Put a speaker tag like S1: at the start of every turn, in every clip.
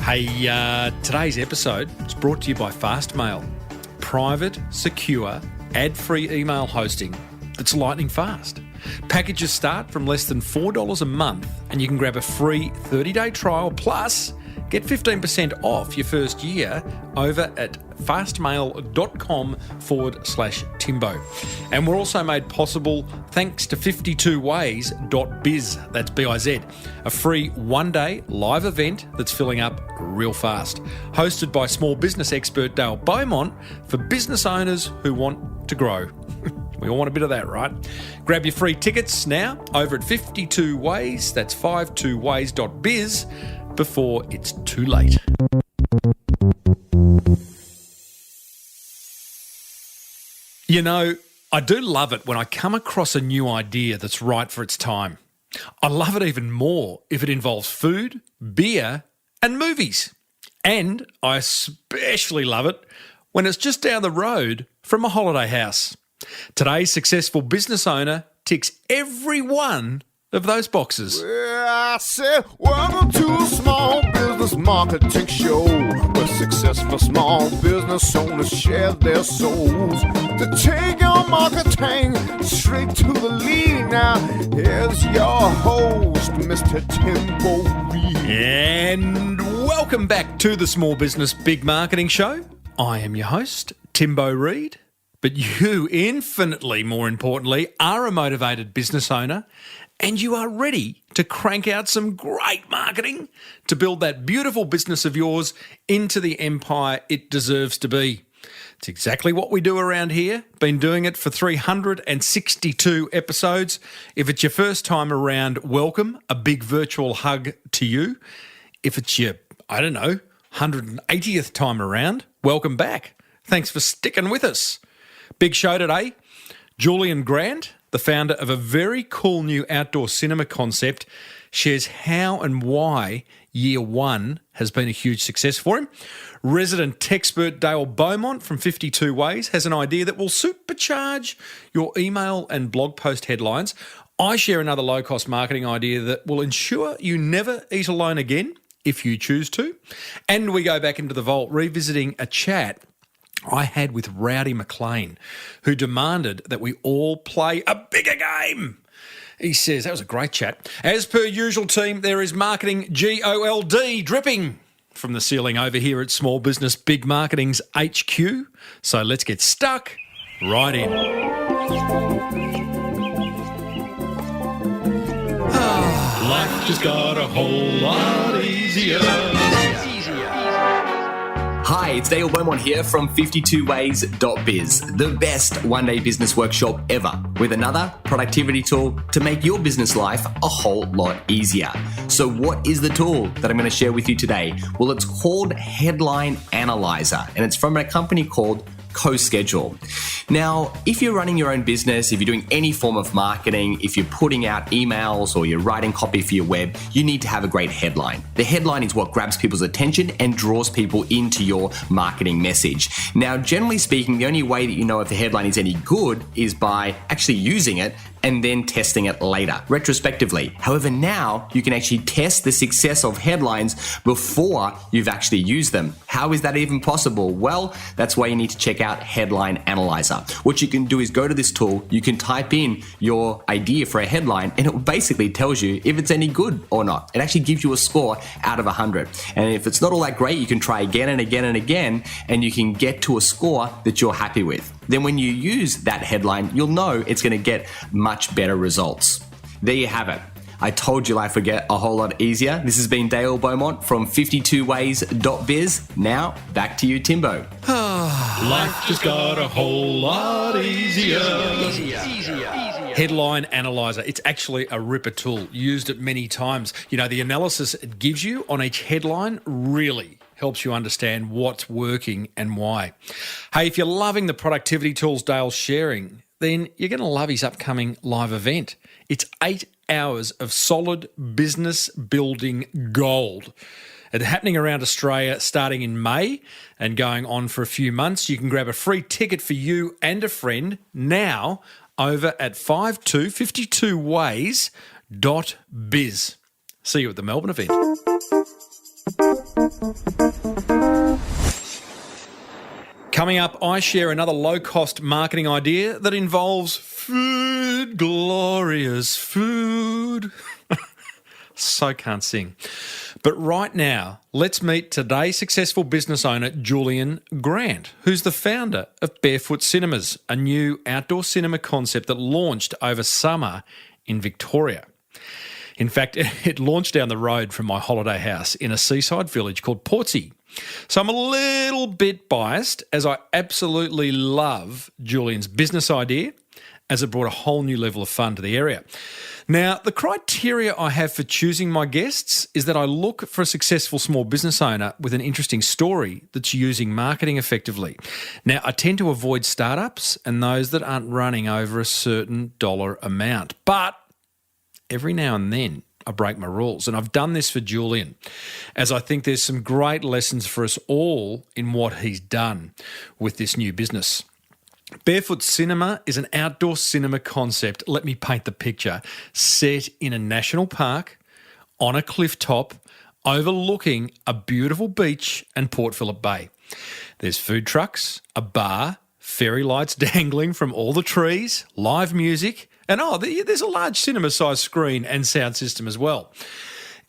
S1: Hey, today's episode is brought to you by Fastmail. Private, secure, ad-free email hosting that's lightning fast. Packages start from less than $4 a month and you can grab a free 30-day trial plus get 15% off your first year over at fastmail.com/Timbo. And we're also made possible thanks to 52ways.biz, that's B-I-Z, a free one-day live event that's filling up real fast. Hosted by small business expert Dale Beaumont for business owners who want to grow. We all want a bit of that, right? Grab your free tickets now over at 52ways, that's 52ways.biz, before it's too late. You know, I do love it when I come across a new idea that's right for its time. I love it even more if it involves food, beer, and movies. And I especially love it when it's just down the road from a holiday house. Today's successful business owner ticks every one of those boxes.
S2: Well, I said, welcome to a small business marketing show where successful small business owners share their souls to take your marketing straight to the lead. Now, here's your host, Mr. Timbo Reid.
S1: And welcome back to the Small Business Big Marketing Show. I am your host, Timbo Reid. But you, infinitely more importantly, are a motivated business owner and you are ready to crank out some great marketing to build that beautiful business of yours into the empire it deserves to be. It's exactly what we do around here. Been doing it for 362 episodes. If it's your first time around, welcome. A big virtual hug to you. If it's your, 180th time around, welcome back. Thanks for sticking with us. Big show today. Julian Grant, the founder of a very cool new outdoor cinema concept, shares how and why year one has been a huge success for him. Resident techspert Dale Beaumont from 52 Ways has an idea that will supercharge your email and blog post headlines. I share another low-cost marketing idea that will ensure you never eat alone again if you choose to. And we go back into the vault, revisiting a chat I had with Rowdy McLean, who demanded that we all play a bigger game. He says, that was a great chat. As per usual, team, there is marketing GOLD dripping from the ceiling over here at Small Business Big Marketing's HQ. So let's get stuck right in. Life just got a whole lot easier.
S3: Hi, it's Dale Beaumont here from 52ways.biz, the best one-day business workshop ever, with another productivity tool to make your business life a whole lot easier. So what is the tool that I'm going to share with you today? Well, it's called Headline Analyzer, and it's from a company called CoSchedule. Now, if you're running your own business, if you're doing any form of marketing, if you're putting out emails or you're writing copy for your web, you need to have a great headline. The headline is what grabs people's attention and draws people into your marketing message. Now, generally speaking, the only way that you know if the headline is any good is by actually using it and then testing it later, retrospectively. However, now you can actually test the success of headlines before you've actually used them. How is that even possible? Well, that's why you need to check out Headline Analyzer. What you can do is go to this tool, you can type in your idea for a headline, and it basically tells you if it's any good or not. It actually gives you a score out of 100. And if it's not all that great, you can try again and again and again, and you can get to a score that you're happy with. Then when you use that headline, you'll know it's going to get much better results. There you have it. I told you life would get a whole lot easier. This has been Dale Beaumont from 52ways.biz. Now, back to you, Timbo.
S1: Life just got a whole lot easier. Headline Analyzer. It's actually a ripper tool. Used it many times. You know, the analysis it gives you on each headline really helps you understand what's working and why. Hey, if you're loving the productivity tools Dale's sharing, then you're going to love his upcoming live event. It's 8 hours of solid business building gold. It's happening around Australia starting in May and going on for a few months. You can grab a free ticket for you and a friend now over at 52ways.biz. See you at the Melbourne event. Coming up, I share another low-cost marketing idea that involves food, glorious food. So can't sing. But right now, let's meet today's successful business owner, Julian Grant, who's the founder of Barefoot Cinemas, a new outdoor cinema concept that launched over summer in Victoria. In fact, it launched down the road from my holiday house in a seaside village called Portsea. So I'm a little bit biased, as I absolutely love Julian's business idea, as it brought a whole new level of fun to the area. Now, the criteria I have for choosing my guests is that I look for a successful small business owner with an interesting story that's using marketing effectively. Now, I tend to avoid startups and those that aren't running over a certain dollar amount. But every now and then, I break my rules, and I've done this for Julian, as I think there's some great lessons for us all in what he's done with this new business. Barefoot Cinema is an outdoor cinema concept, let me paint the picture, set in a national park, on a cliff top, overlooking a beautiful beach and Port Phillip Bay. There's food trucks, a bar, fairy lights dangling from all the trees, live music, and there's a large cinema-sized screen and sound system as well.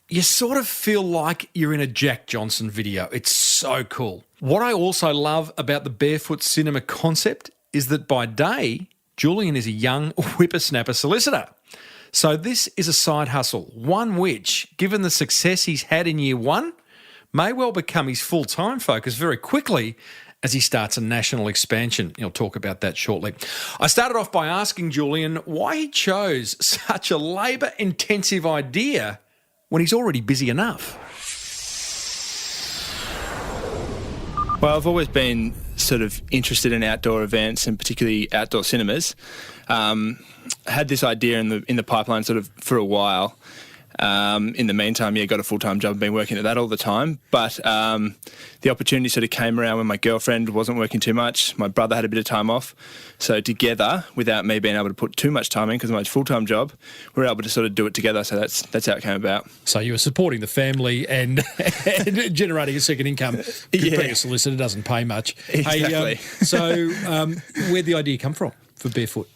S1: You sort of feel like you're in a Jack Johnson video. It's so cool. What I also love about the Barefoot Cinema concept is that by day, Julian is a young whippersnapper solicitor. So this is a side hustle, one which, given the success he's had in year one, may well become his full-time focus very quickly as he starts a national expansion. He'll talk about that shortly. I started off by asking Julian why he chose such a labour-intensive idea when he's already busy enough.
S4: Well, I've always been sort of interested in outdoor events and particularly outdoor cinemas. Had this idea in the pipeline sort of for a while. In the meantime, got a full-time job and been working at that all the time. But the opportunity sort of came around when my girlfriend wasn't working too much. My brother had a bit of time off. So together, without me being able to put too much time in because of my full-time job, we were able to sort of do it together. So that's how it came about.
S1: So you were supporting the family and generating a second income. Being a solicitor doesn't pay much.
S4: Exactly.
S1: So where'd the idea come from for Barefoot?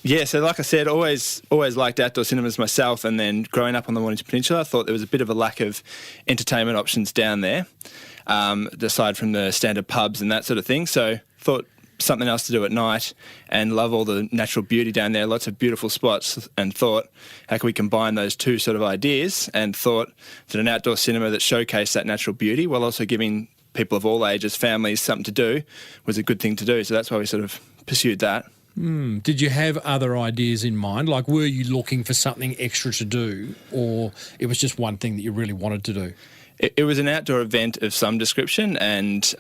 S4: Yeah, so like I said, always liked outdoor cinemas myself, and then growing up on the Mornington Peninsula, I thought there was a bit of a lack of entertainment options down there, aside from the standard pubs and that sort of thing. So thought something else to do at night, and love all the natural beauty down there, lots of beautiful spots, and thought, how can we combine those two sort of ideas, and thought that an outdoor cinema that showcased that natural beauty while also giving people of all ages, families, something to do was a good thing to do. So that's why we sort of pursued that.
S1: Did you have other ideas in mind? Like, were you looking for something extra to do, or it was just one thing that you really wanted to do?
S4: It was an outdoor event of some description, and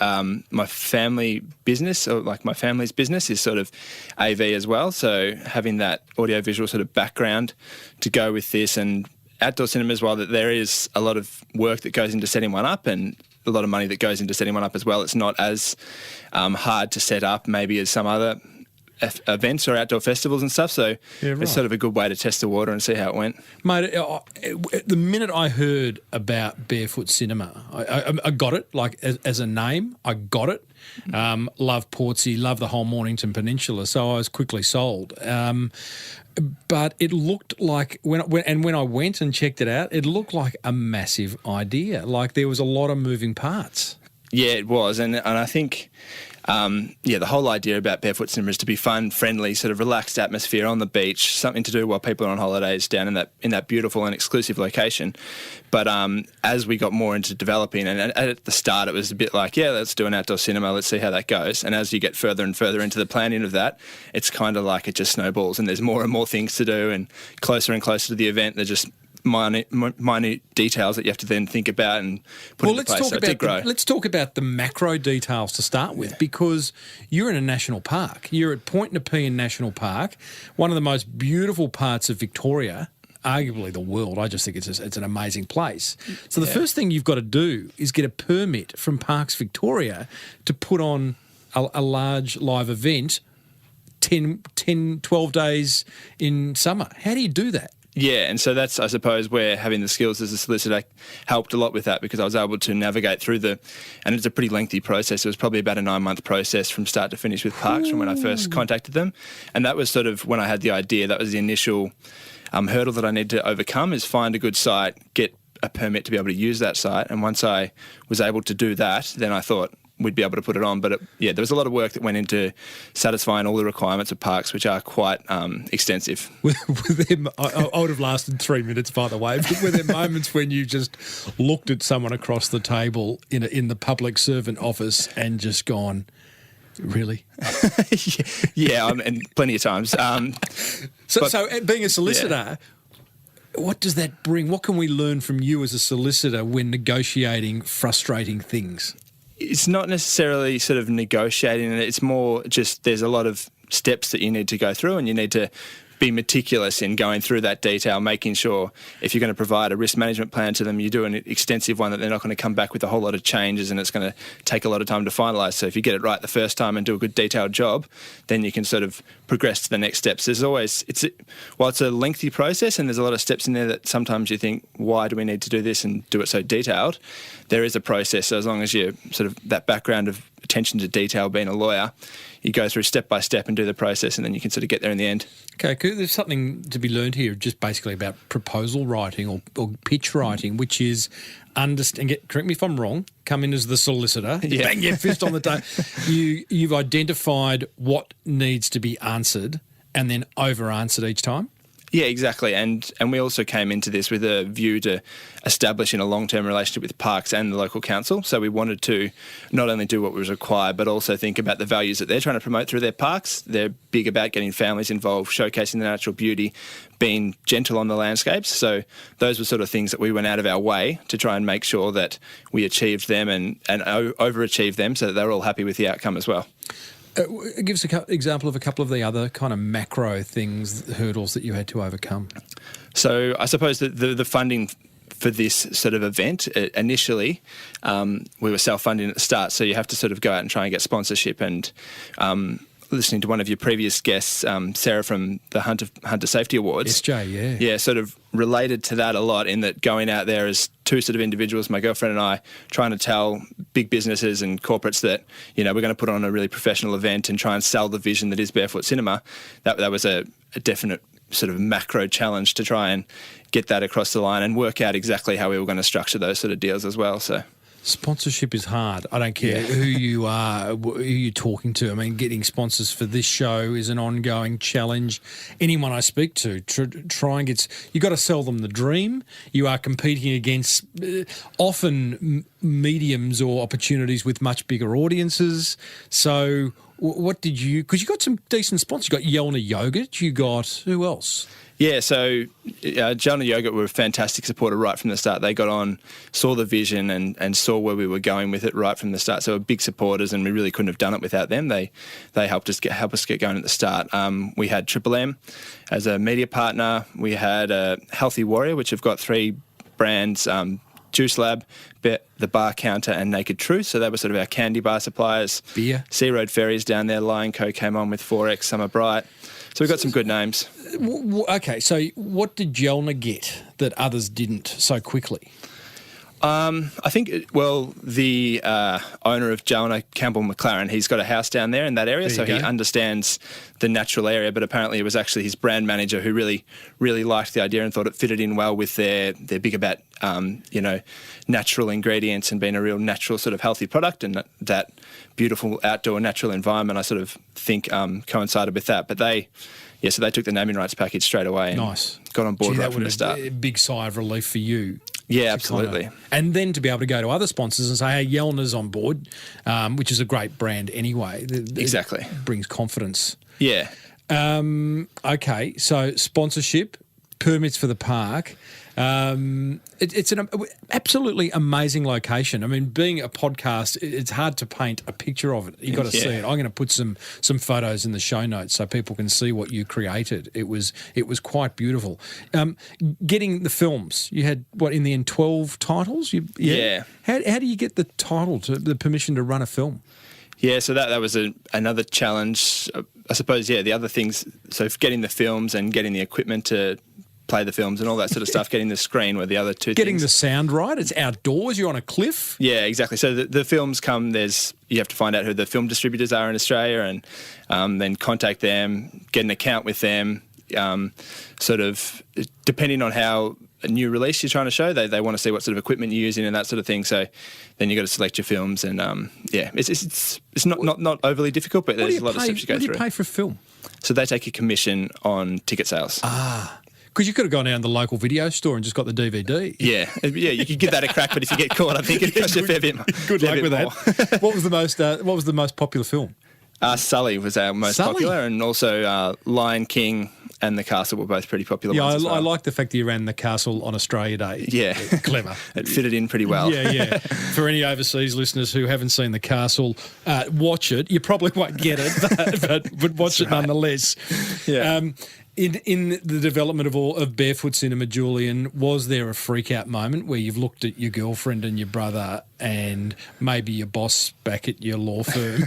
S4: my family business, or like my family's business, is sort of AV as well. So having that audiovisual sort of background to go with this, and outdoor cinemas, while there is a lot of work that goes into setting one up and a lot of money that goes into setting one up as well, it's not as hard to set up maybe as some other events or outdoor festivals and stuff, so it's sort of a good way to test the water and see how it went.
S1: Mate, the minute I heard about Barefoot Cinema, I got it, like as a name, I got it. Love Portsea, love the whole Mornington Peninsula, so I was quickly sold. But it looked like, when I went and checked it out, it looked like a massive idea. Like there was a lot of moving parts.
S4: Yeah, it was, and I think the whole idea about Barefoot Cinema is to be fun, friendly, sort of relaxed atmosphere on the beach, something to do while people are on holidays down in that beautiful and exclusive location. But as we got more into developing, and at the start it was a bit like, let's do an outdoor cinema, let's see how that goes. And as you get further and further into the planning of that, it's kind of like it just snowballs, and there's more and more things to do, and closer to the event, they're just minute details that you have to then think about and put into place. So it did grow.
S1: Let's talk about the macro details to start with, because you're in a national park. You're at Point Nepean National Park, one of the most beautiful parts of Victoria, arguably the world. I just think it's an amazing place. So the first thing you've got to do is get a permit from Parks Victoria to put on a large live event 10, 12 days in summer. How do you do that?
S4: Yeah, and so that's, I suppose, where having the skills as a solicitor helped a lot with that, because I was able to navigate through and it's a pretty lengthy process. It was probably about a 9-month process from start to finish with Parks from when I first contacted them. And that was sort of when I had the idea, that was the initial hurdle that I need to overcome, is find a good site, get a permit to be able to use that site. And once I was able to do that, then I thought we'd be able to put it on. But there was a lot of work that went into satisfying all the requirements of Parks, which are quite extensive.
S1: With them, I would have lasted 3 minutes, by the way. But were there moments when you just looked at someone across the table in the public servant office and just gone, really?
S4: Yeah, and plenty of times.
S1: So being a solicitor, what does that bring? What can we learn from you as a solicitor when negotiating frustrating things?
S4: It's not necessarily sort of negotiating, it's more just there's a lot of steps that you need to go through, and you need to be meticulous in going through that detail, making sure if you're going to provide a risk management plan to them, you do an extensive one, that they're not going to come back with a whole lot of changes and it's going to take a lot of time to finalise. So if you get it right the first time and do a good detailed job, then you can sort of progress to the next steps. There's always, it's a lengthy process and there's a lot of steps in there that sometimes you think, why do we need to do this and do it so detailed? There is a process, so as long as you sort of that background of attention to detail, being a lawyer, you go through step by step and do the process, and then you can sort of get there in the end.
S1: Okay, cool. There's something to be learned here, just basically about proposal writing or pitch writing, which is understand. Correct me if I'm wrong. Come in as the solicitor, bang your fist on the table. You've identified what needs to be answered, and then over answered each time.
S4: Yeah, exactly. And we also came into this with a view to establishing a long-term relationship with Parks and the local council. So we wanted to not only do what was required, but also think about the values that they're trying to promote through their parks. They're big about getting families involved, showcasing the natural beauty, being gentle on the landscapes. So those were sort of things that we went out of our way to try and make sure that we achieved them and overachieved them, so that they're all happy with the outcome as well.
S1: Give us an example of a couple of the other kind of macro things, hurdles that you had to overcome.
S4: So I suppose that the funding for this sort of event, initially we were self-funding at the start, so you have to sort of go out and try and get sponsorship. And listening to one of your previous guests, Sarah from the Hunter Safety Awards.
S1: SJ, yeah.
S4: Yeah, sort of related to that a lot, in that going out there as two sort of individuals, my girlfriend and I, trying to tell big businesses and corporates that, we're going to put on a really professional event and try and sell the vision that is Barefoot Cinema. That was a definite sort of macro challenge to try and get that across the line and work out exactly how we were going to structure those sort of deals as well. So
S1: sponsorship is hard. I don't care who you are, who you're talking to. I mean, getting sponsors for this show is an ongoing challenge. Anyone I speak to, try and get. You got to sell them the dream. You are competing against often mediums or opportunities with much bigger audiences. So, what did you? Because you got some decent sponsors. You got Yelna Yogurt. You got who else?
S4: Yeah, so Yelna Yogurt were a fantastic supporter right from the start. They got on, saw the vision and saw where we were going with it right from the start. So we're big supporters, and we really couldn't have done it without them. They helped us get going at the start. We had Triple M as a media partner. We had Healthy Warrior, which have got 3 brands, Juice Lab, the Bar Counter and Naked Truth. So they were sort of our candy bar suppliers.
S1: Beer. Sea
S4: Road Ferries down there. Lion Co came on with 4X, Summer Bright. So we've got some good names.
S1: Okay, so what did Yelna get that others didn't so quickly?
S4: I think, the owner of Yelna, Campbell McLaren, he's got a house down there in that area, so he understands the natural area, but apparently it was actually his brand manager who really, really liked the idea and thought it fitted in well with their big about, natural ingredients and being a real natural sort of healthy product, and that beautiful outdoor natural environment, I sort of think coincided with that. But so they took the naming rights package straight away and got on board right from the start.
S1: A big sigh of relief for you.
S4: Yeah, absolutely.
S1: And then to be able to go to other sponsors and say, hey, Yelna's on board, which is a great brand anyway.
S4: Exactly.
S1: It brings confidence.
S4: Yeah.
S1: Okay, so sponsorship, permits for the park. It's an absolutely amazing location. I mean, being a podcast, it's hard to paint a picture of it. You've got to see it. I'm going to put some photos in the show notes so people can see what you created. It was quite beautiful. Getting the films, you had, in the end, 12 titles?
S4: Yeah.
S1: How do you get the permission to run a film?
S4: Yeah, so that was another challenge. I suppose, the other things, so getting the films and getting the equipment to play the films and all that sort of stuff, getting the screen where the other two
S1: Getting
S4: things.
S1: the sound right. It's outdoors. You're on a cliff.
S4: Yeah, exactly. So the films come, you have to find out who the film distributors are in Australia and then contact them, get an account with them, sort of depending on how a new release you're trying to show, they want to see what sort of equipment you're using and that sort of thing. So then you've got to select your films and, it's not overly difficult, but there's a lot of steps you go through.
S1: What do you pay for a film?
S4: So they take a commission on ticket sales.
S1: Because you could have gone down to the local video store and just got the DVD.
S4: Yeah, you could give that a crack, but if you get caught, I think it costs you a fair bit more.
S1: Good luck with that. What was the most popular film?
S4: Sully was our most popular, and also Lion King and The Castle were both pretty popular ones as well.
S1: I like the fact that you ran The Castle on Australia Day.
S4: Yeah.
S1: Clever.
S4: It fitted in pretty well.
S1: Yeah. For any overseas listeners who haven't seen The Castle, watch it. You probably won't get it, but watch it nonetheless.
S4: Yeah.
S1: In the development of Barefoot Cinema, Julian, was there a freak-out moment where you've looked at your girlfriend and your brother and maybe your boss back at your law firm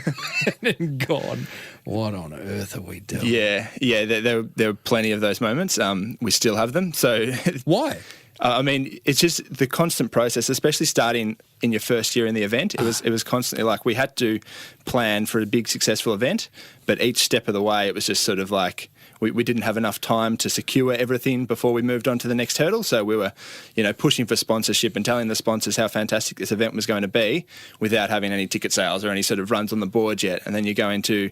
S1: and gone, what on earth are we doing?
S4: Yeah. There were plenty of those moments. We still have them. So
S1: Why?
S4: It's just the constant process, especially starting in your first year in the event. It was constantly like we had to plan for a big successful event, but each step of the way it was just sort of like we didn't have enough time to secure everything before we moved on to the next hurdle. So we were, pushing for sponsorship and telling the sponsors how fantastic this event was going to be without having any ticket sales or any sort of runs on the board yet. And then you go into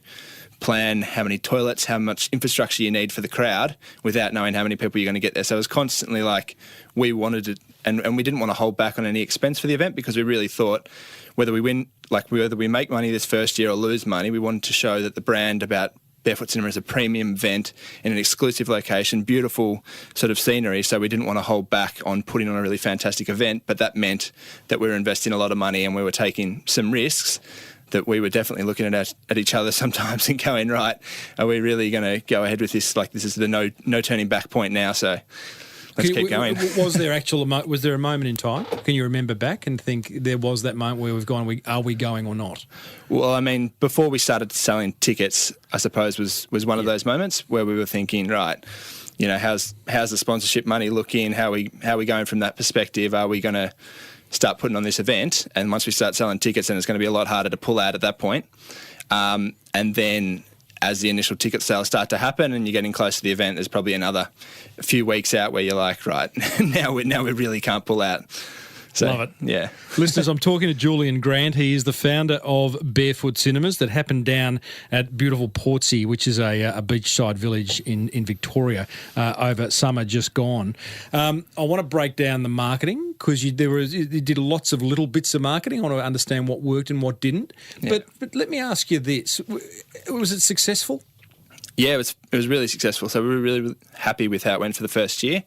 S4: plan how many toilets, how much infrastructure you need for the crowd without knowing how many people you're going to get there. So it was constantly like we wanted to, and we didn't want to hold back on any expense for the event because we really thought whether we make money this first year or lose money, we wanted to show that the brand about Barefoot Cinema is a premium event in an exclusive location, beautiful sort of scenery. So we didn't want to hold back on putting on a really fantastic event, but that meant that we were investing a lot of money and we were taking some risks that we were definitely looking at each other sometimes and going, right, are we really going to go ahead with this? Like this is the no turning back point now. So let's keep going.
S1: Was there a moment in time? Can you remember back and think there was that moment where we've gone, are we going or not?
S4: Well, before we started selling tickets, I suppose was one of those moments where we were thinking, right, how's the sponsorship money looking? How are we going from that perspective? Are we going to start putting on this event? And once we start selling tickets, then it's going to be a lot harder to pull out at that point. And then as the initial ticket sales start to happen and you're getting close to the event, there's probably another few weeks out where you're like, right, now we really can't pull out. So,
S1: love it.
S4: Yeah.
S1: Listeners, I'm talking to Julian Grant. He is the founder of Barefoot Cinemas that happened down at beautiful Portsea, which is a beachside village in Victoria over summer just gone. I want to break down the marketing because you did lots of little bits of marketing. I want to understand what worked and what didn't. Yeah. But let me ask you this. Was it successful?
S4: Yeah, it was really successful. So we were really, really happy with how it went for the first year.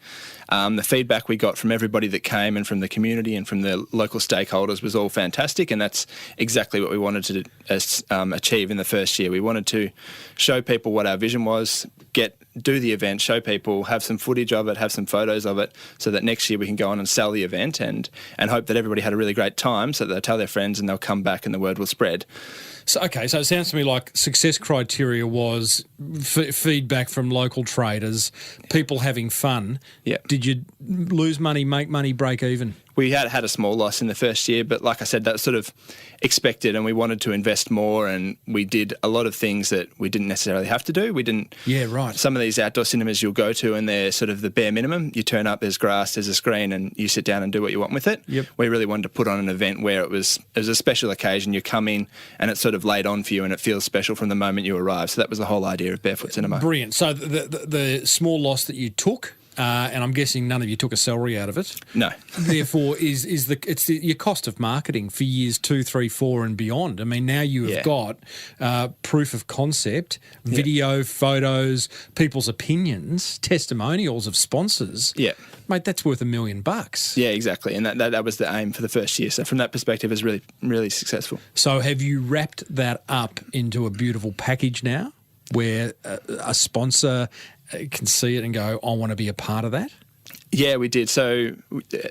S4: The feedback we got from everybody that came and from the community and from the local stakeholders was all fantastic, and that's exactly what we wanted to achieve in the first year. We wanted to show people what our vision was, do the event, show people, have some footage of it, have some photos of it, so that next year we can go on and sell the event and hope that everybody had a really great time so that they'll tell their friends and they'll come back and the word will spread.
S1: So it sounds to me like success criteria was feedback from local traders, people having fun.
S4: Yeah.
S1: Did you lose money, make money, break even?
S4: We had a small loss in the first year, but like I said, that's sort of expected, and we wanted to invest more, and we did a lot of things that we didn't necessarily have to do. We didn't.
S1: Yeah, right.
S4: Some of these outdoor cinemas you'll go to, and they're sort of the bare minimum. You turn up, there's grass, there's a screen, and you sit down and do what you want with it.
S1: Yep.
S4: We really wanted to put on an event where it was a special occasion. You come in, and it's sort of laid on for you, and it feels special from the moment you arrive. So that was the whole idea of Barefoot Cinema.
S1: Brilliant. So the small loss that you took. And I'm guessing none of you took a salary out of it.
S4: No.
S1: Therefore, it's your cost of marketing for years 2, 3, 4 and beyond. I mean, now you have got proof of concept, video, photos, people's opinions, testimonials of sponsors.
S4: Yeah.
S1: Mate, that's worth $1 million.
S4: Yeah, exactly. And that was the aim for the first year. So from that perspective, it was really, really successful.
S1: So have you wrapped that up into a beautiful package now where a sponsor can see it and go, I want to be a part of that?
S4: Yeah, we did. So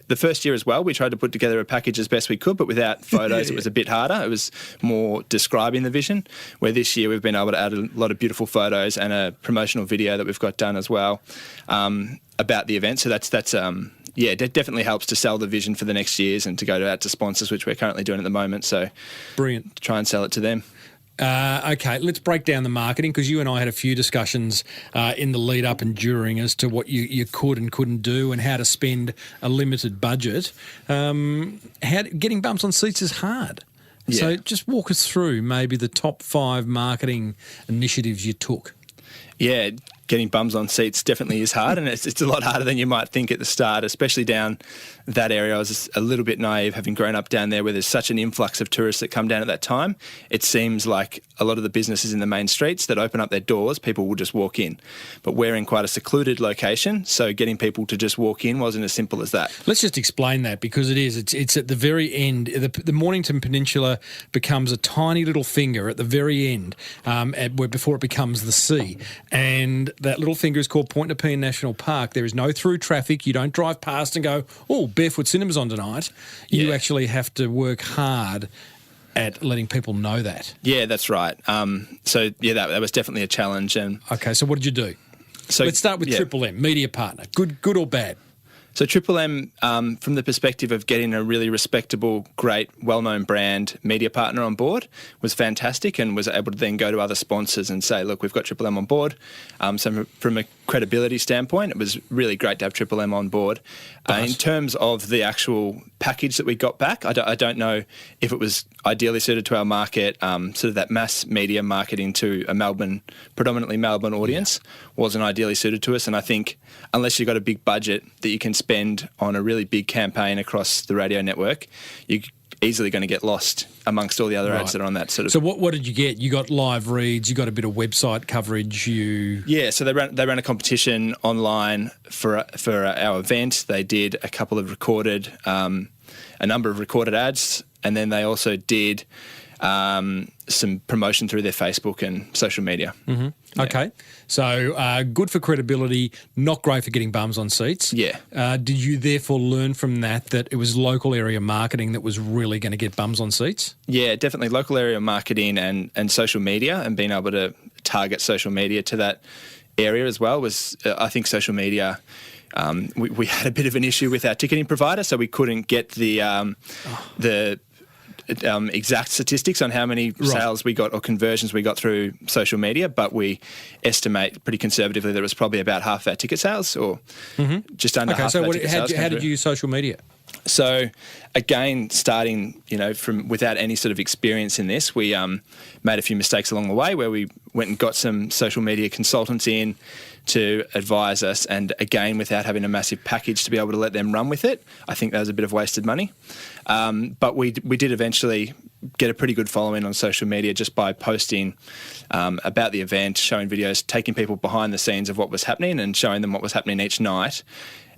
S4: the first year as well, we tried to put together a package as best we could, but without photos, it was a bit harder. It was more describing the vision, where this year we've been able to add a lot of beautiful photos and a promotional video that we've got done as well about the event. So that's it definitely helps to sell the vision for the next years and to go out to sponsors, which we're currently doing at the moment. So
S1: Brilliant.
S4: Try and sell it to them.
S1: Okay, let's break down the marketing, because you and I had a few discussions in the lead up and during as to what you could and couldn't do and how to spend a limited budget. Getting bumps on seats is hard.
S4: Yeah.
S1: So just walk us through maybe the top 5 marketing initiatives you took.
S4: Yeah, getting bums on seats definitely is hard, and it's a lot harder than you might think at the start, especially down that area. I was a little bit naive, having grown up down there where there's such an influx of tourists that come down at that time. It seems like a lot of the businesses in the main streets that open up their doors, people will just walk in. But we're in quite a secluded location, so getting people to just walk in wasn't as simple as that. Let's
S1: just explain that, because it is. It's at the very end. The Mornington Peninsula becomes a tiny little finger at the very end, before it becomes the sea. And that little finger is called Point Nepean National Park. There is no through traffic. You don't drive past and go, oh, Barefoot Cinemas on tonight. You actually have to work hard at letting people know that.
S4: Yeah, that's right. That was definitely a challenge. And
S1: okay, so what did you do? So let's start with Triple M, media partner. Good or bad?
S4: So Triple M, from the perspective of getting a really respectable, great, well-known brand media partner on board, was fantastic, and was able to then go to other sponsors and say, look, we've got Triple M on board. So from a credibility standpoint, it was really great to have Triple M on board. In terms of the actual package that we got back, I don't know if it was ideally suited to our market. Sort of that mass media marketing to a predominantly Melbourne audience wasn't ideally suited to us. And I think unless you've got a big budget that you can spend on a really big campaign across the radio network, you're easily going to get lost amongst all the other ads that are on that sort of.
S1: So what did you get? You got live reads, you got a bit of website coverage.
S4: So they ran a competition online for our event. They did a number of recorded ads, and then they also did some promotion through their Facebook and social media.
S1: Mm-hmm. Yeah. Okay. So good for credibility, not great for getting bums on seats.
S4: Yeah.
S1: Did you therefore learn from that it was local area marketing that was really going to get bums on seats?
S4: Yeah, definitely local area marketing and social media, and being able to target social media to that area as well was, I think social media... We had a bit of an issue with our ticketing provider, so we couldn't get the exact statistics on how many sales we got or conversions we got through social media, but we estimate pretty conservatively that it was probably about half our ticket sales, or just under half our ticket sales.
S1: How did you use social media?
S4: So, again, starting from without any sort of experience in this, we made a few mistakes along the way where we went and got some social media consultants in to advise us, and again, without having a massive package to be able to let them run with it. I think that was a bit of wasted money. But we did eventually get a pretty good following on social media just by posting about the event, showing videos, taking people behind the scenes of what was happening and showing them what was happening each night.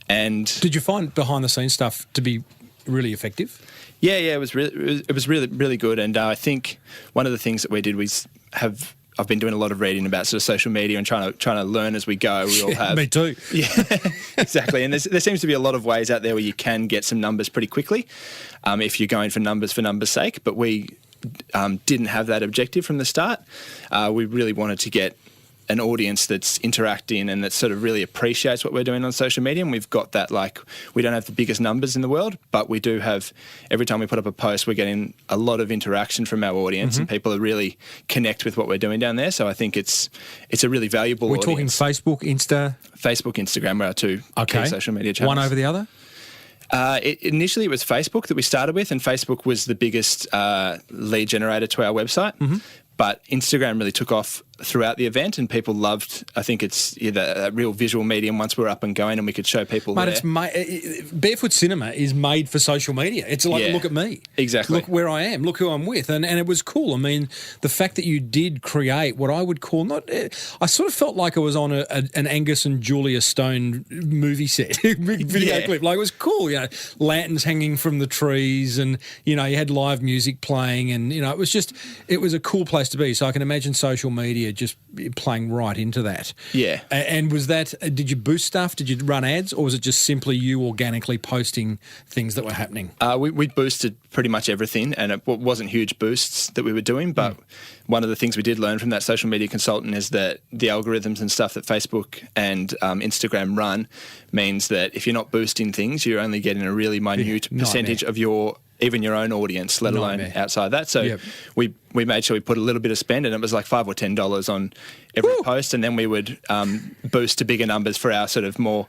S4: And
S1: did you find behind the scenes stuff to be really effective?
S4: Yeah, it was really good. And I think one of the things that we did was I've been doing a lot of reading about sort of social media and trying to learn as we go. We all have.
S1: Me too.
S4: Yeah, exactly. And there seems to be a lot of ways out there where you can get some numbers pretty quickly if you're going for numbers' sake. But we didn't have that objective from the start. We really wanted to get an audience that's interacting and that sort of really appreciates what we're doing on social media. And we've got that, we don't have the biggest numbers in the world, but we do have, every time we put up a post, we're getting a lot of interaction from our audience, and people are really connect with what we're doing down there. So I think it's a really valuable audience.
S1: We're talking Facebook,
S4: Instagram are our two key social media channels.
S1: One over the other?
S4: Initially, it was Facebook that we started with, and Facebook was the biggest lead generator to our website. But Instagram really took off throughout the event, and people loved, I think it's a real visual medium once we were up and going and we could show people there.
S1: Barefoot Cinema is made for social media. It's like, look at me.
S4: Exactly.
S1: Look where I am. Look who I'm with. And it was cool. I mean, the fact that you did create what I would call I sort of felt like I was on an Angus and Julia Stone movie set, video clip. Like, it was cool, lanterns hanging from the trees, and, you had live music playing, and, it was a cool place to be. So I can imagine social media media just playing right into that.
S4: Yeah.
S1: And was that, did you boost stuff? Did you run ads, or was it just simply you organically posting things that were happening?
S4: We boosted pretty much everything, and it wasn't huge boosts that we were doing, but one of the things we did learn from that social media consultant is that the algorithms and stuff that Facebook and Instagram run means that if you're not boosting things, you're only getting a really minute percentage of even your own audience, let alone outside that. So we made sure we put a little bit of spend, and it was like $5 or $10 on every post, and then we would boost to bigger numbers for our sort of more,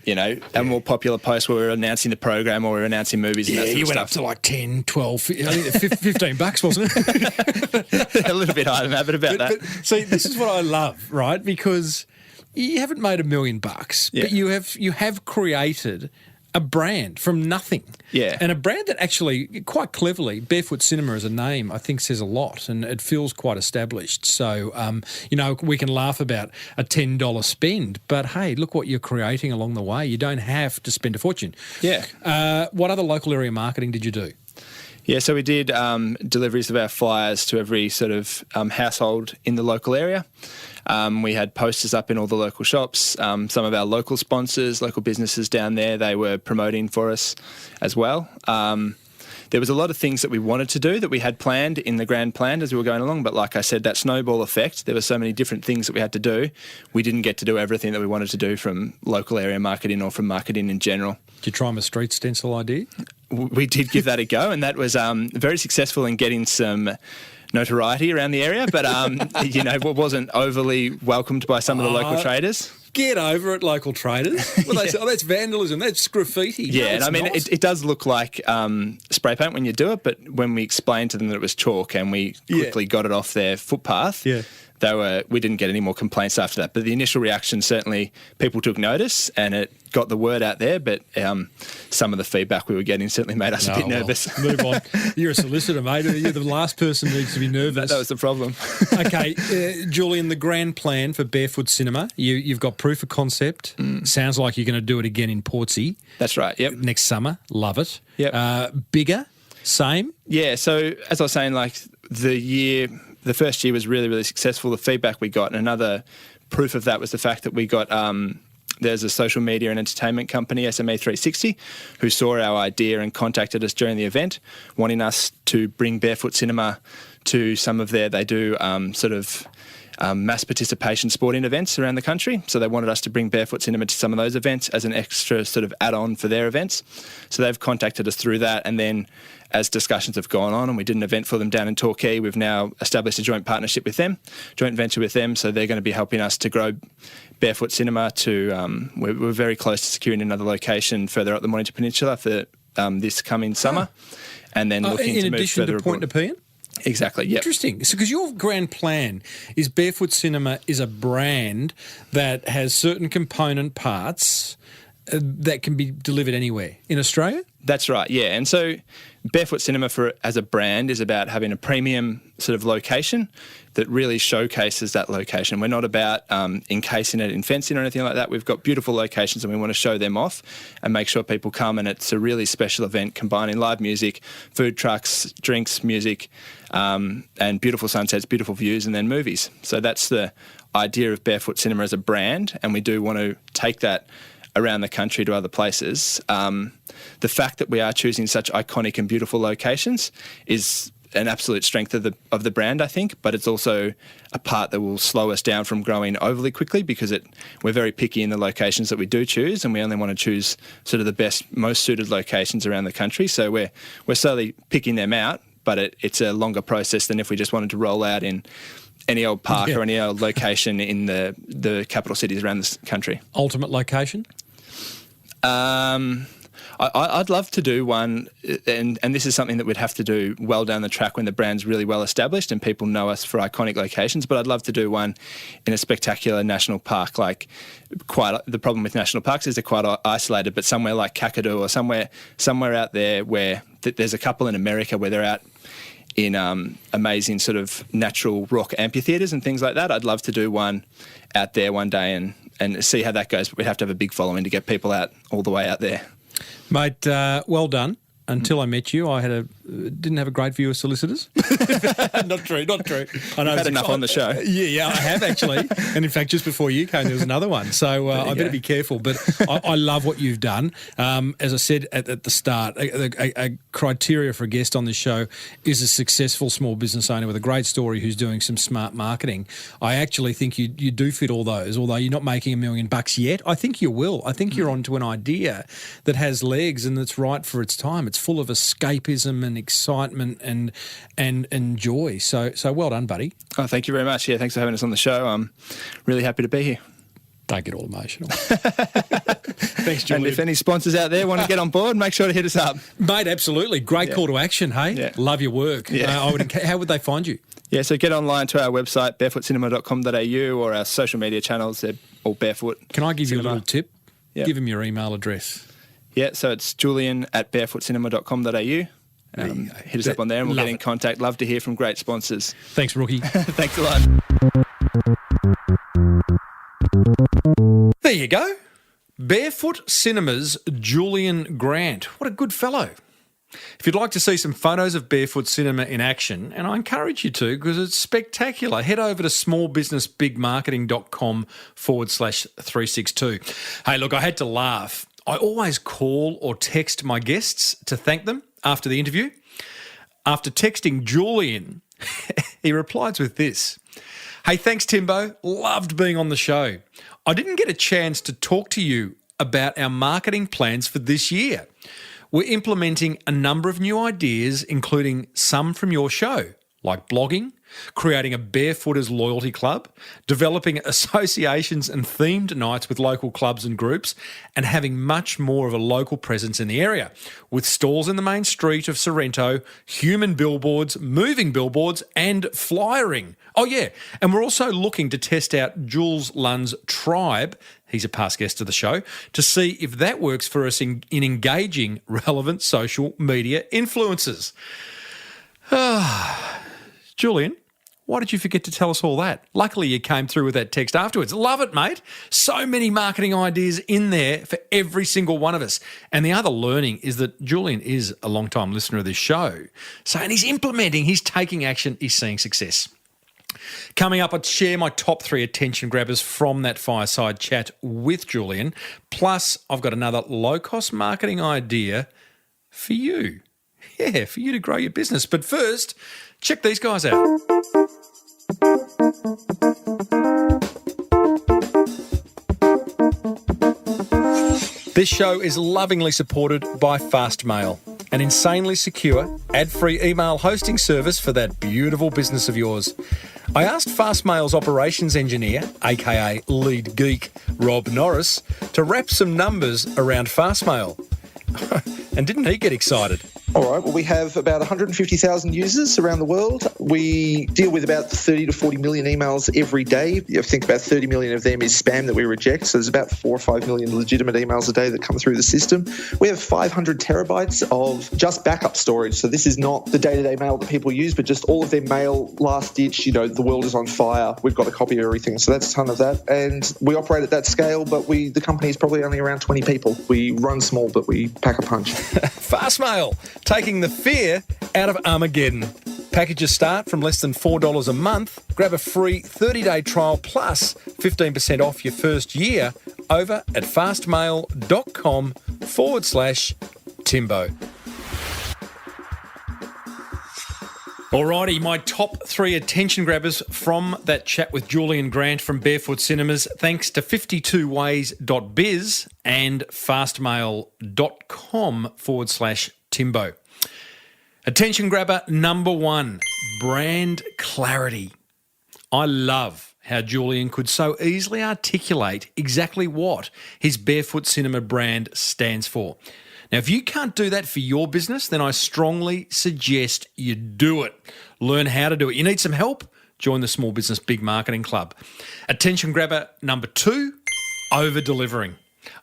S4: our more popular posts where we're announcing the program or we're announcing movies and that sort of
S1: you went
S4: stuff.
S1: up to like 10, 12, I think $15, wasn't it?
S4: A little bit higher than that, but about that.
S1: But see, this is what I love, right? Because you haven't made $1 million, but you have created a brand from nothing.
S4: Yeah.
S1: And a brand that actually, quite cleverly, Barefoot Cinema as a name, I think says a lot, and it feels quite established. So, we can laugh about a $10 spend, but hey, look what you're creating along the way. You don't have to spend a fortune.
S4: Yeah.
S1: What other local area marketing did you do?
S4: Yeah, so we did deliveries of our flyers to every sort of household in the local area. We had posters up in all the local shops. Some of our local sponsors, local businesses down there, they were promoting for us as well. There was a lot of things that we wanted to do that we had planned in the grand plan as we were going along, but like I said, that snowball effect, there were so many different things that we had to do. We didn't get to do everything that we wanted to do from local area marketing or from marketing in general.
S1: Did you try my street stencil idea?
S4: We did give that a go, and that was very successful in getting some notoriety around the area, but it wasn't overly welcomed by some of the local traders.
S1: Get over it, local traders. Well, they say, that's vandalism, that's graffiti.
S4: Yeah,
S1: no,
S4: and I mean,
S1: not.
S4: it does look like spray paint when you do it, but when we explained to them that it was chalk and we quickly got it off their footpath, we didn't get any more complaints after that. But the initial reaction, certainly people took notice and it got the word out there, but some of the feedback we were getting certainly made us a bit nervous.
S1: Move on. You're a solicitor, mate. You're the last person who needs to be nervous.
S4: That was the problem.
S1: Okay, Julian, the grand plan for Barefoot Cinema, you've got proof of concept. Sounds like you're going to do it again in Portsea.
S4: That's right, yep.
S1: Next summer. Love it.
S4: Yep.
S1: Bigger? Same?
S4: Yeah, so as I was saying, like the first year was really, really successful. The feedback we got, and another proof of that was the fact that we got there's a social media and entertainment company, SME360, who saw our idea and contacted us during the event, wanting us to bring Barefoot Cinema to some of they do mass participation sporting events around the country. So they wanted us to bring Barefoot Cinema to some of those events as an extra sort of add-on for their events. So they've contacted us through that, and then as discussions have gone on and we did an event for them down in Torquay, we've now established a joint partnership with them, joint venture with them, so they're going to be helping us to grow Barefoot Cinema to, we're very close to securing another location further up the Mornington Peninsula for this coming summer, and then looking to move further
S1: in addition to Point
S4: abroad.
S1: Nepean?
S4: Exactly, yeah.
S1: Interesting. So, because your grand plan is Barefoot Cinema is a brand that has certain component parts that can be delivered anywhere in Australia?
S4: That's right, yeah. And so Barefoot Cinema as a brand is about having a premium sort of location that really showcases that location. We're not about encasing it in fencing or anything like that. We've got beautiful locations and we want to show them off and make sure people come, and it's a really special event combining live music, food trucks, drinks, music, and beautiful sunsets, beautiful views, and then movies. So that's the idea of Barefoot Cinema as a brand, and we do want to take that around the country to other places. The fact that we are choosing such iconic and beautiful locations is an absolute strength of the brand, I think, but it's also a part that will slow us down from growing overly quickly, because we're very picky in the locations that we do choose, and we only want to choose sort of the best, most suited locations around the country. So we're slowly picking them out, but it's a longer process than if we just wanted to roll out in any old park or any old location in the capital cities around this country.
S1: Ultimate location?
S4: I'd love to do one, and this is something that we'd have to do well down the track when the brand's really well established and people know us for iconic locations, but I'd love to do one in a spectacular national park. The problem with national parks is they're quite isolated, but somewhere like Kakadu or somewhere out there where there's a couple in America where they're out in amazing sort of natural rock amphitheatres and things like that. I'd love to do one out there one day and see how that goes, but we'd have to have a big following to get people out all the way out there.
S1: Mate, well done. until I met you, I didn't have a great view of solicitors. Not true. I know
S4: You've had enough on the show.
S1: Yeah, I have actually. And in fact, just before you came, there was another one. So I better be careful. But I love what you've done. As I said at the start, a criteria for a guest on this show is a successful small business owner with a great story who's doing some smart marketing. I actually think you do fit all those, although you're not making $1 million yet. I think you will. I think you're onto an idea that has legs and that's right for its time. It's full of escapism and excitement and joy. So well done, buddy.
S4: Oh, thank you very much. Yeah, thanks for having us on the show. I'm really happy to be here.
S1: Don't get all emotional. Thanks, Julian.
S4: And if any sponsors out there want to get on board, make sure to hit us up.
S1: Mate, absolutely. Great call to action, hey?
S4: Yeah.
S1: Love your work.
S4: Yeah.
S1: How would they find you?
S4: Yeah, so get online to our website, barefootcinema.com.au, or our social media channels. They're all Barefoot.
S1: Can I give you a
S4: Cinema.
S1: little tip?
S4: Yeah.
S1: Give him your email address.
S4: Yeah, so it's julian@barefootcinema.com.au. Hit us up on there and we'll get in contact. Love to hear from great sponsors.
S1: Thanks, rookie.
S4: Thanks a lot.
S1: There you go. Barefoot Cinemas, Julian Grant. What a good fellow. If you'd like to see some photos of Barefoot Cinema in action, and I encourage you to because it's spectacular, head over to smallbusinessbigmarketing.com/362. Hey, look, I had to laugh. I always call or text my guests to thank them after the interview. After texting Julian, he replies with this. Hey, thanks, Timbo. Loved being on the show. I didn't get a chance to talk to you about our marketing plans for this year. We're implementing a number of new ideas, including some from your show, like blogging, creating a Barefooters loyalty club, developing associations and themed nights with local clubs and groups, and having much more of a local presence in the area, with stalls in the main street of Sorrento, human billboards, moving billboards, and flyering. Oh yeah, and we're also looking to test out Jules Lunn's Tribe, he's a past guest of the show, to see if that works for us in engaging relevant social media influencers. Julian, why did you forget to tell us all that? Luckily, you came through with that text afterwards. Love it, mate. So many marketing ideas in there for every single one of us. And the other learning is that Julian is a long-time listener of this show. So, and he's implementing, he's taking action, he's seeing success. Coming up, I'd share my top 3 attention grabbers from that fireside chat with Julian. Plus, I've got another low-cost marketing idea for you. Yeah, for you to grow your business. But first, check these guys out. This show is lovingly supported by Fastmail, an insanely secure, ad-free email hosting service for that beautiful business of yours. I asked Fastmail's operations engineer, aka lead geek, Rob Norris, to wrap some numbers around Fastmail. And didn't he get excited?
S5: All right, well, we have about 150,000 users around the world. We deal with about 30 to 40 million emails every day. I think about 30 million of them is spam that we reject. So there's about 4 or 5 million legitimate emails a day that come through the system. We have 500 terabytes of just backup storage. So this is not the day-to-day mail that people use, but just all of their mail, last ditch, the world is on fire. We've got a copy of everything. So that's a ton of that. And we operate at that scale, but the company is probably only around 20 people. We run small, but we pack a punch.
S1: Fastmail, taking the fear out of Armageddon. Packages start from less than $4 a month. Grab a free 30-day trial plus 15% off your first year over at fastmail.com/Timbo. Alrighty, my top 3 attention grabbers from that chat with Julian Grant from Barefoot Cinemas, thanks to 52ways.biz and fastmail.com/Timbo. Attention grabber number 1, brand clarity. I love how Julian could so easily articulate exactly what his Barefoot Cinema brand stands for. Now, if you can't do that for your business, then I strongly suggest you do it. Learn how to do it. You need some help? Join the Small Business Big Marketing Club. Attention grabber number 2, over-delivering.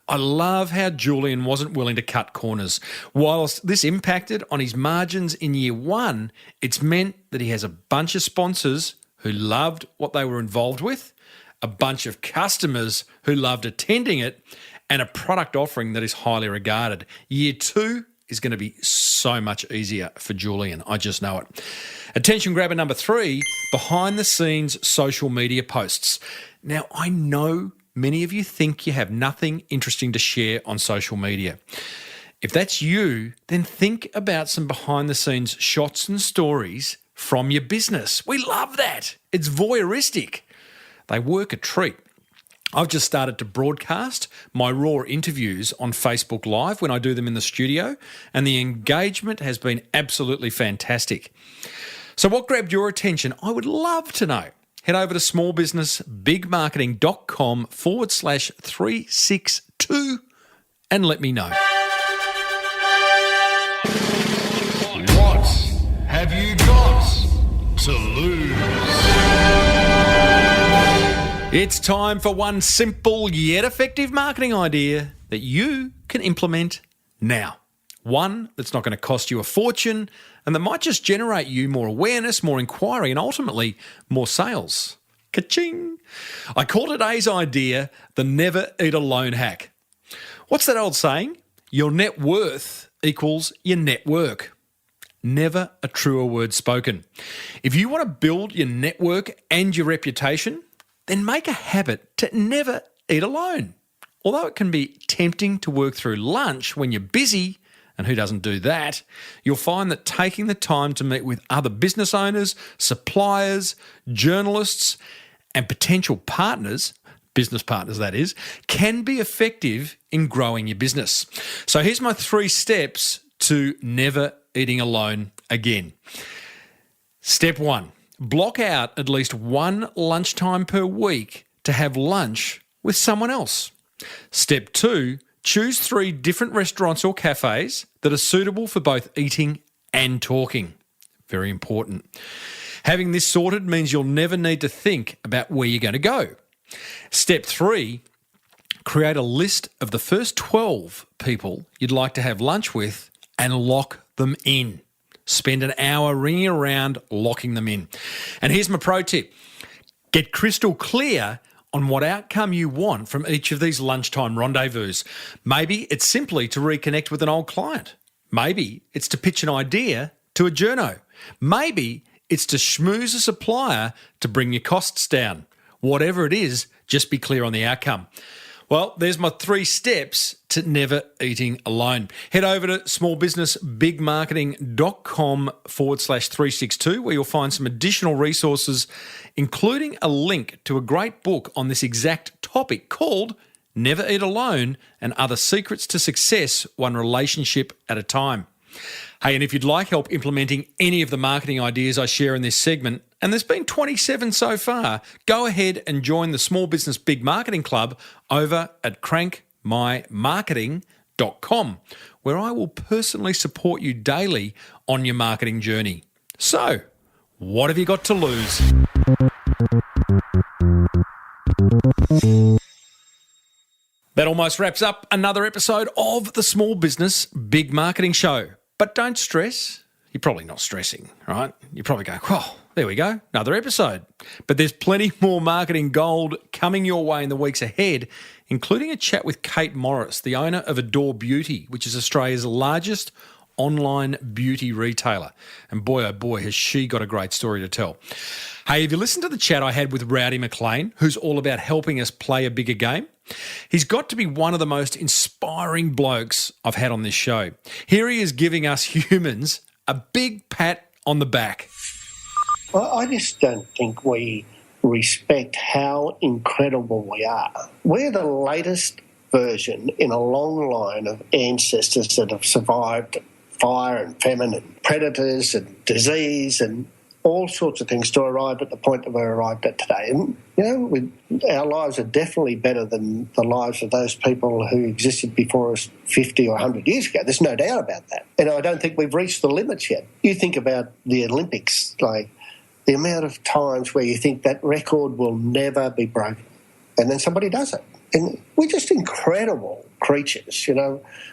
S1: I love how Julian wasn't willing to cut corners. Whilst this impacted on his margins in year 1, it's meant that he has a bunch of sponsors who loved what they were involved with, a bunch of customers who loved attending it, and a product offering that is highly regarded. Year 2 is going to be so much easier for Julian. I just know it. Attention grabber number 3, behind the scenes social media posts. Now, I know many of you think you have nothing interesting to share on social media. If that's you, then think about some behind the scenes shots and stories from your business. We love that. It's voyeuristic. They work a treat. I've just started to broadcast my raw interviews on Facebook Live when I do them in the studio, and the engagement has been absolutely fantastic. So what grabbed your attention? I would love to know. Head over to smallbusinessbigmarketing.com/362 and let me know.
S2: What have you got to lose?
S1: It's time for one simple yet effective marketing idea that you can implement now. One that's not going to cost you a fortune and that might just generate you more awareness, more inquiry, and ultimately more sales. Ka-ching! I call today's idea the never eat alone hack. What's that old saying? Your net worth equals your network. Never a truer word spoken. If you want to build your network and your reputation, then make a habit to never eat alone. Although it can be tempting to work through lunch when you're busy, and who doesn't do that, you'll find that taking the time to meet with other business owners, suppliers, journalists, and potential partners, business partners that is, can be effective in growing your business. So here's my 3 steps to never eating alone again. Step 1. Block out at least one lunchtime per week to have lunch with someone else. Step 2, choose 3 different restaurants or cafes that are suitable for both eating and talking. Very important. Having this sorted means you'll never need to think about where you're going to go. Step 3, create a list of the first 12 people you'd like to have lunch with and lock them in. Spend an hour ringing around, locking them in. And here's my pro tip. Get crystal clear on what outcome you want from each of these lunchtime rendezvous. Maybe it's simply to reconnect with an old client. Maybe it's to pitch an idea to a journo. Maybe it's to schmooze a supplier to bring your costs down. Whatever it is, just be clear on the outcome. Well, there's my 3 steps to never eating alone. Head over to smallbusinessbigmarketing.com/362 where you'll find some additional resources, including a link to a great book on this exact topic called Never Eat Alone and Other Secrets to Success, One Relationship at a Time. Hey, and if you'd like help implementing any of the marketing ideas I share in this segment, and there's been 27 so far, go ahead and join the Small Business Big Marketing Club over at crankmymarketing.com, where I will personally support you daily on your marketing journey. So, what have you got to lose? That almost wraps up another episode of the Small Business Big Marketing Show. But don't stress. You're probably not stressing, right? You're probably going, oh, there we go, another episode. But there's plenty more marketing gold coming your way in the weeks ahead, including a chat with Kate Morris, the owner of Adore Beauty, which is Australia's largest online beauty retailer. And boy, oh boy, has she got a great story to tell. Hey, have you listened to the chat I had with Rowdy McLean, who's all about helping us play a bigger game? He's got to be one of the most inspiring blokes I've had on this show. Here he is giving us humans a big pat on the back.
S6: Well, I just don't think we respect how incredible we are. We're the latest version in a long line of ancestors that have survived fire and famine and predators and disease and all sorts of things to arrive at the point that we're arrived at today. And, our lives are definitely better than the lives of those people who existed before us 50 or 100 years ago. There's no doubt about that. And I don't think we've reached the limits yet. You think about the Olympics, like the amount of times where you think that record will never be broken, and then somebody does it. And we're just incredible creatures,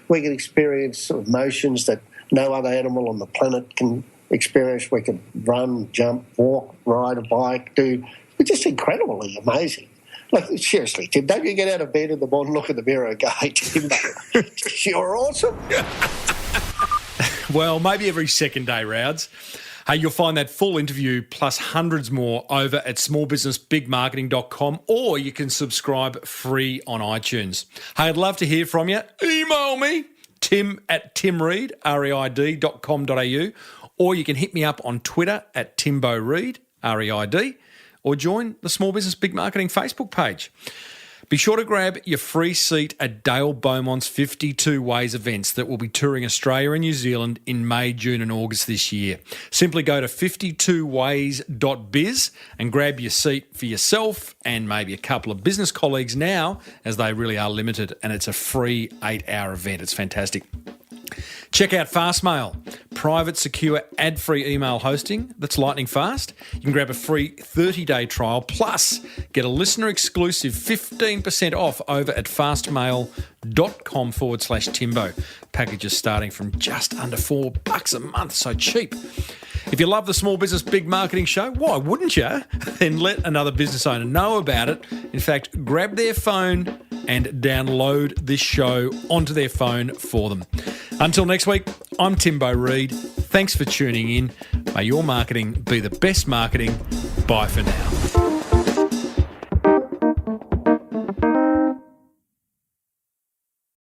S6: We can experience emotions that no other animal on the planet can experience. We can run, jump, walk, ride a bike, we're just incredibly amazing. Like, seriously, Tim, don't you get out of bed in the morning, look in the mirror and go, hey, Timbo, you're awesome.
S1: Well, maybe every second day, Rouds. Hey, you'll find that full interview plus hundreds more over at smallbusinessbigmarketing.com, or you can subscribe free on iTunes. Hey, I'd love to hear from you. Email me, tim@timreid, reid.com.au, or you can hit me up on Twitter at timboreid, REID, or join the Small Business Big Marketing Facebook page. Be sure to grab your free seat at Dale Beaumont's 52 Ways events that will be touring Australia and New Zealand in May, June and August this year. Simply go to 52ways.biz and grab your seat for yourself and maybe a couple of business colleagues now, as they really are limited, and it's a free 8-hour event. It's fantastic. Check out Fastmail, private, secure, ad-free email hosting that's lightning fast. You can grab a free 30-day trial, plus get a listener-exclusive 15% off over at fastmail.com/Timbo. Packages starting from just under $4 a month, so cheap. If you love the Small Business Big Marketing Show, why wouldn't you? Then let another business owner know about it. In fact, grab their phone and download this show onto their phone for them. Until next week, I'm Timbo Reid. Thanks for tuning in. May your marketing be the best marketing. Bye for now.